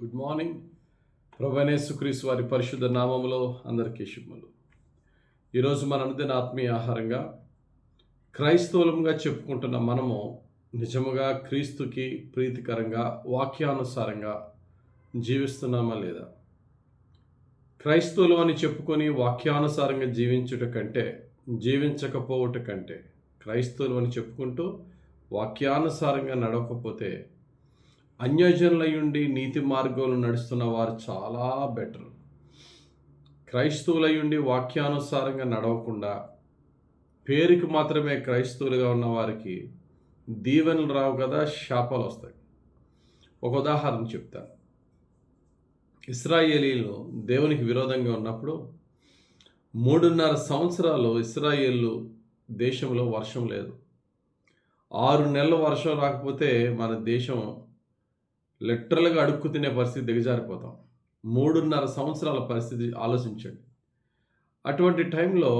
Good morning. ప్రభువైన యేసుక్రీస్తు వారి పరిశుద్ధ నామములో అందరికీ శుభములు. ఈరోజు మన అనుదిన ఆత్మీయ ఆహారంగా క్రైస్తవులంగా చెప్పుకుంటున్న మనము నిజముగా క్రీస్తుకి ప్రీతికరంగా వాక్యానుసారంగా జీవిస్తున్నామా లేదా? క్రైస్తవులు అని చెప్పుకొని వాక్యానుసారంగా జీవించుట కంటే జీవించకపోవట కంటే క్రైస్తవులు అని చెప్పుకుంటూ వాక్యానుసారంగా నడవకపోతే అన్యజనులయుండి నీతి మార్గంలో నడుస్తున్న వారు చాలా బెటర్. క్రైస్తవులయుండి వాక్యానుసారంగా నడవకుండా పేరుకి మాత్రమే క్రైస్తవులుగా ఉన్న వారికి దీవెనలు రావు కదా, శాపాలు వస్తాయి. ఒక ఉదాహరణ చెప్తాను. ఇశ్రాయేలీలు దేవునికి విరోధంగా ఉన్నప్పుడు 3.5 సంవత్సరాలు ఇశ్రాయేలు దేశంలో వర్షం లేదు. 6 నెలలు వర్షం రాకపోతే మన దేశం లిటరల్గా అడుక్కు తినే పరిస్థితి దిగజారిపోతాం. 3.5 సంవత్సరాల పరిస్థితి ఆలోచించండి. అటువంటి టైంలో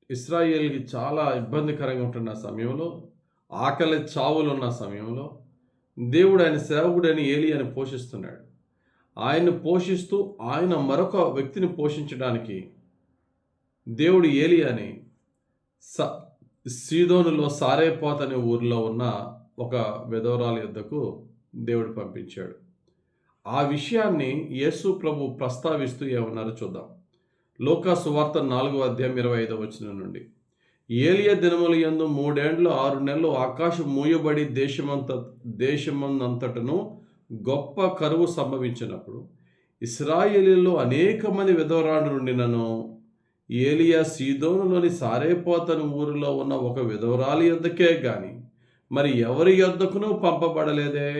ఇశ్రాయేల్కి చాలా ఇబ్బందికరంగా ఉంటున్న సమయంలో, ఆకలి చావులు ఉన్న సమయంలో దేవుడు ఆయన సేవకుడని ఏలీయాని పోషిస్తున్నాడు. ఆయన్ని పోషిస్తూ ఆయన మరొక వ్యక్తిని పోషించడానికి దేవుడు ఏలీయాని సీదోనులో సారేపోత్ అనే ఊరిలో ఉన్న ఒక విధవరాలి యొద్దకు దేవుడు పంపించాడు. ఆ విషయాన్ని యేసు ప్రభు ప్రస్తావిస్తూ ఏమన్నారో చూద్దాం. లూకా సువార్త 4వ అధ్యాయం 25వ వచనం నుండి, ఏలియా దినముల యందు 3 ఏండ్లు 6 నెలలు ఆకాశం మూయబడి దేశమందంతటను గొప్ప కరువు సంభవించినప్పుడు ఇశ్రాయేలీలో అనేక మంది విధవరాండ్రు నుండినను ఏలియా సీదోనులోని సారేపోతను ఊరిలో ఉన్న ఒక విధవరాలి యొద్దకే గాని మరి ఎవరి యొద్దకునూ పంపబడలేదే.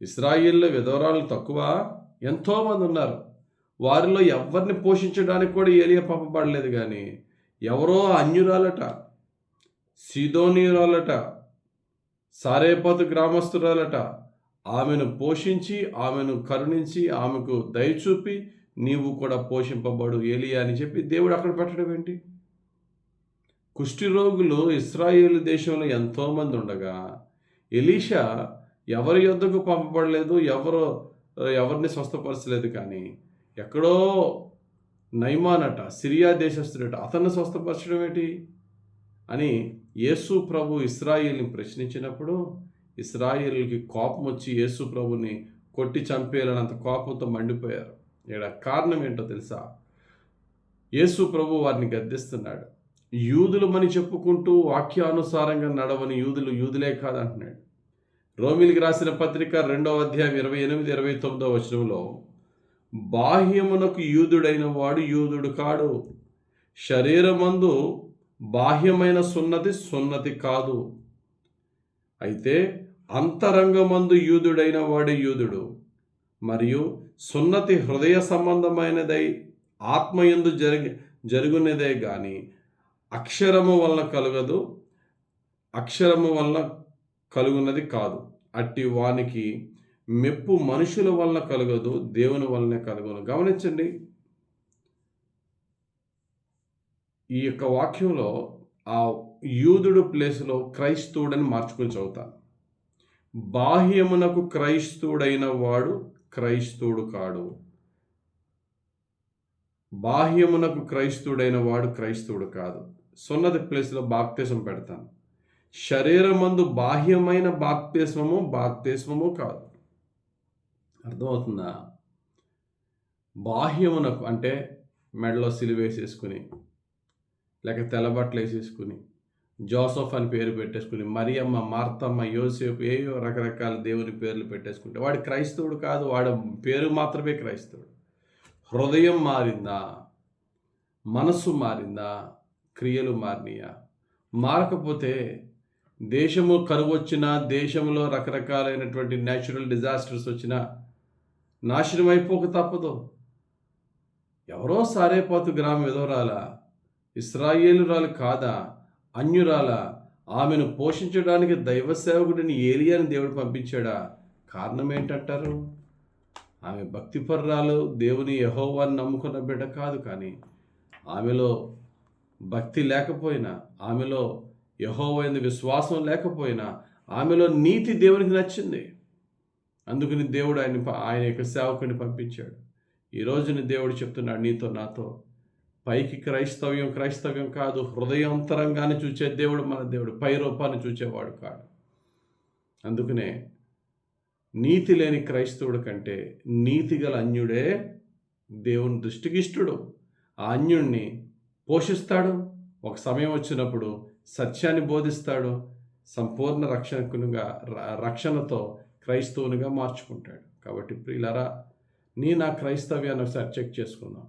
ఇశ్రాయేల్లో విధవరాలు తక్కువ, ఎంతోమంది ఉన్నారు. వారిలో ఎవరిని పోషించడానికి కూడా ఏలియా పంపబడలేదు. కానీ ఎవరో అన్యురాలట, సీదోనీయురాలట, సారేపోతు గ్రామస్తురాలట, ఆమెను పోషించి ఆమెను కరుణించి ఆమెకు దయచూపి నీవు కూడా పోషింపబడు ఏలియా అని చెప్పి దేవుడు అక్కడ పెట్టడం ఏంటి? కుష్టి రోగులు ఇశ్రాయేలు దేశంలో ఎంతోమంది ఉండగా ఎలీషా ఎవరి యొద్దకు పంపబడలేదు, ఎవరిని స్వస్థపరచలేదు. కానీ ఎక్కడో నయమానట, సిరియా దేశస్థుడట, అతన్ని స్వస్థపరచడం ఏంటి అని యేసు ప్రభు ఇశ్రాయేల్ని ప్రశ్నించినప్పుడు ఇశ్రాయేలుకి కోపం వచ్చి యేసు ప్రభుని కొట్టి చంపేయాలన్నంత కోపంతో మండిపోయారు. ఇక్కడ కారణం ఏంటో తెలుసా? యేసు ప్రభు వారిని గద్దిస్తున్నాడు. యూదులమని చెప్పుకుంటూ వాక్యానుసారంగా నడవని యూదులే కాదంటున్నాడు. రోమిలికి రాసిన పత్రిక 2వ అధ్యాయం 28-29వ వచనంలో, బాహ్యమునకు యూదుడైన వాడు యూదుడు కాడు, శరీరమందు బాహ్యమైన సున్నతి కాదు, అయితే అంతరంగమందు యూదుడైన వాడు యూదుడు, మరియు సున్నతి హృదయ సంబంధమైనదై ఆత్మయందు జరుగునదే గాని అక్షరము వలన కలుగున్నది కాదు. అట్టి వానికి మెప్పు మనుషుల వలన కలగదు, దేవుని వలనే కలుగును. గమనించండి, ఈ యొక్క వాక్యంలో ఆ యూదుడు ప్లేస్లో క్రైస్తవుడని మార్చుకొని చదువుతాను. బాహ్యమునకు క్రైస్తవుడైన వాడు క్రైస్తవుడు కాడు. బాహ్యమునకు క్రైస్తవుడైన వాడు క్రైస్తవుడు కాదు. సున్నతి ప్లేస్లో బాప్తిసం పెడతాను. శరీరమందు బాహ్యమైన బాప్తిస్మము కాదు. అర్థమవుతుందా? బాహ్యమునకు అంటే మెడలో సిలువేసేసుకుని, లేక తెల్లబట్టలు వేసేసుకుని, జోసఫ్ అని పేరు పెట్టేసుకుని, మరియమ్మ, మార్తమ్మ, యోసేపు, ఏయో రకరకాల దేవుని పేర్లు పెట్టేసుకుంటే వాడు క్రైస్తవుడు కాదు. వాడు పేరు మాత్రమే క్రైస్తవుడు. హృదయం మారిందా? మనస్సు మారిందా? క్రియలు మారినాయా? మారకపోతే దేశము కరువు వచ్చినా, దేశంలో రకరకాలైనటువంటి న్యాచురల్ డిజాస్టర్స్ వచ్చినా నాశనం అయిపోక తప్పదు. ఎవరో సారేపోతు గ్రామం విధవరాలా, ఇశ్రాయేలురాలు కాదా, అన్యురాలా, ఆమెను పోషించడానికి దైవ సేవకుడిని ఏలియాని దేవుడు పంపించాడా? కారణం ఏంటంటారు? ఆమె భక్తిపర్రాలు, దేవుని యెహోవాని నమ్ముకున్న బిడ్డ కాదు. కానీ ఆమెలో భక్తి లేకపోయినా, ఆమెలో యెహోవా యందు విశ్వాసం లేకపోయినా, ఆమెలో నీతి దేవునికి నచ్చింది. అందుకని దేవుడు ఆయన యొక్క సేవకుని పంపించాడు. ఈరోజుని దేవుడు చెప్తున్నాడు నీతో నాతో, పైకి క్రైస్తవ్యం కాదు, హృదయాంతరంగాన్ని చూచే దేవుడు మన దేవుడు, పై రూపాన్ని చూచేవాడు కాడు. అందుకనే నీతి లేని క్రైస్తవుడు కంటే నీతిగల అన్యుడే దేవుని దృష్టికి ఇష్టడు. ఆ అన్యుణ్ణి పోషిస్తాడు, ఒక సమయం వచ్చినప్పుడు సత్యాన్ని బోధిస్తాడు, సంపూర్ణ రక్షణతో క్రైస్తవునిగా మార్చుకుంటాడు. కాబట్టి ప్రియులారా, నా క్రైస్తవ్యాన్ని ఒకసారి చెక్ చేసుకుందాం.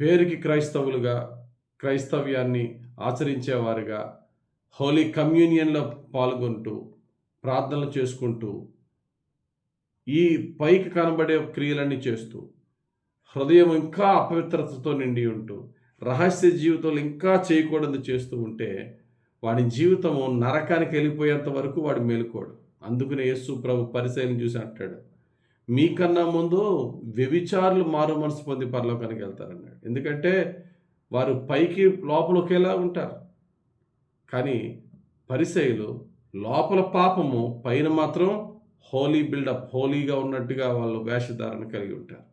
పేరుకి క్రైస్తవ్యాన్ని ఆచరించేవారుగా హోలీ కమ్యూనియన్లో పాల్గొంటూ ప్రార్థనలు చేసుకుంటూ ఈ పైకి కనబడే క్రియలన్నీ చేస్తూ హృదయం ఇంకా అపవిత్రతతో నిండి ఉంటూ రహస్య జీవితంలో ఇంకా చేయకూడదు చేస్తూ ఉంటే వాడి జీవితము నరకానికి వెళ్ళిపోయేంత వరకు వాడు మేలుకోడు. అందుకనే యేసు ప్రభు పరిశీలన చూసి అంటాడు, మీకన్నా ముందు వ్యభిచారులు మారు మనసు పొంది పరలోకానికి వెళ్తారన్నాడు. ఎందుకంటే వారు పైకి లోపల ఒకేలా ఉంటారు, కానీ పరిసయ్యులు లోపల పాపము, పైన మాత్రం హోలీగా ఉన్నట్టుగా వాళ్ళు వేషధారణ కలిగి ఉంటారు.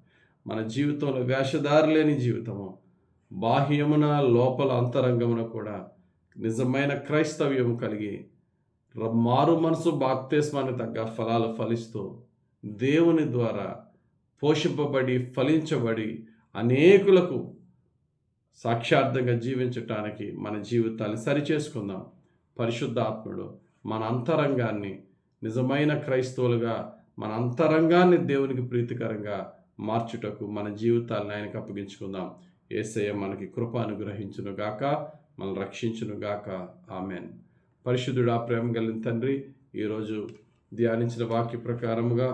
మన జీవితంలో వేషధార లేని జీవితము, బాహ్యమున లోపల అంతరంగమున కూడా నిజమైన క్రైస్తవ్యము కలిగి మారు మనసు బాప్తిస్మానికి తగ్గ ఫలాలు ఫలిస్తూ దేవుని ద్వారా పోషింపబడి ఫలించబడి అనేకులకు సాక్షార్థంగా జీవించటానికి మన జీవితాన్ని సరిచేసుకుందాం. పరిశుద్ధాత్ముడు మన అంతరంగాన్ని నిజమైన క్రైస్తవులుగా, మన అంతరంగాన్ని దేవునికి ప్రీతికరంగా మార్చుటకు మన జీవితాలను ఆయనకు అప్పగించుకుందాం. యేసయ్య మనకి కృప అనుగ్రహించును గాక, మనల్ని రక్షించును గాక. ఆమెన్. పరిశుద్ధుడా, ప్రేమ కలిగిన తండ్రి, ఈరోజు ధ్యానించిన వాక్య ప్రకారముగా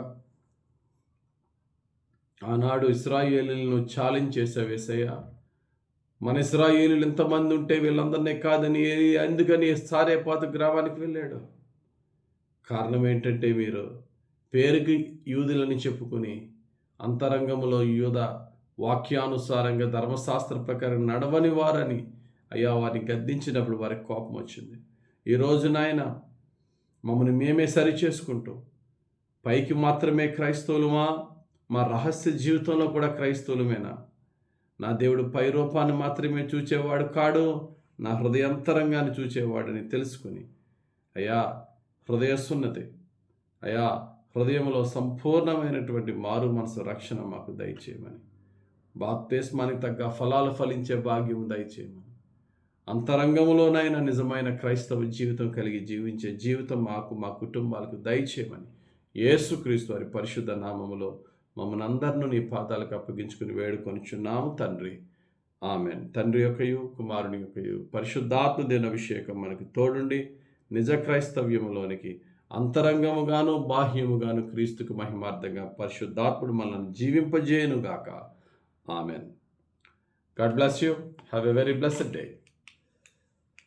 ఆనాడు ఇశ్రాయేలీయులను ఛాలెంజ్ చేసావు యేసయ్య. మన ఇశ్రాయేలీయులు ఎంతమంది ఉంటే వీళ్ళందరినీ కాదని, అందుకని సారేపాతు గ్రామానికి వెళ్ళాడు. కారణం ఏంటంటే మీరు పేరుకి యూదులని చెప్పుకొని అంతరంగంలో యూద వాక్యానుసారంగా ధర్మశాస్త్ర ప్రకారం నడవని వారని అయ్యా వారిని గద్దించినప్పుడు వారికి కోపం వచ్చింది. ఈరోజు నాయన మమ్మల్ని మేమే సరి చేసుకుంటూ పైకి మాత్రమే క్రైస్తవులమా, మా రహస్య జీవితంలో కూడా క్రైస్తవులమేనా? నా దేవుడు పై రూపాన్ని మాత్రమే చూచేవాడు కాడు, నా హృదయాంతరంగాన్ని చూచేవాడని తెలుసుకుని అయ్యా హృదయసున్నతి, అయ్యా హృదయంలో సంపూర్ణమైనటువంటి మారు మనసు రక్షణ మాకు దయచేయమని, బాప్తిస్మానికి తగ్గ ఫలాలు ఫలించే భాగ్యం దయచేయమని, అంతరంగంలోనైనా నిజమైన క్రైస్తవ జీవితం కలిగి జీవించే జీవితం మాకు, మా కుటుంబాలకు దయచేయమని యేసుక్రీస్తు వారి పరిశుద్ధ నామములో మమ్మల్ని అందరినూ నీ పాదాలకు అప్పగించుకుని వేడుకొనిచున్నాము తండ్రి. ఆమెన్. తండ్రి యొక్కయు కుమారుని యొక్కయు పరిశుద్ధాత్మ దిన అభిషేకం మనకి తోడుండి నిజ క్రైస్తవ్యములోనికి అంతరంగముగాను బాహ్యముగాను క్రీస్తుకు మహిమార్థంగా పరిశుద్ధాత్ముడు మనల్ని జీవింపజేయునుగాక. Amen. God bless you. Have a very blessed day.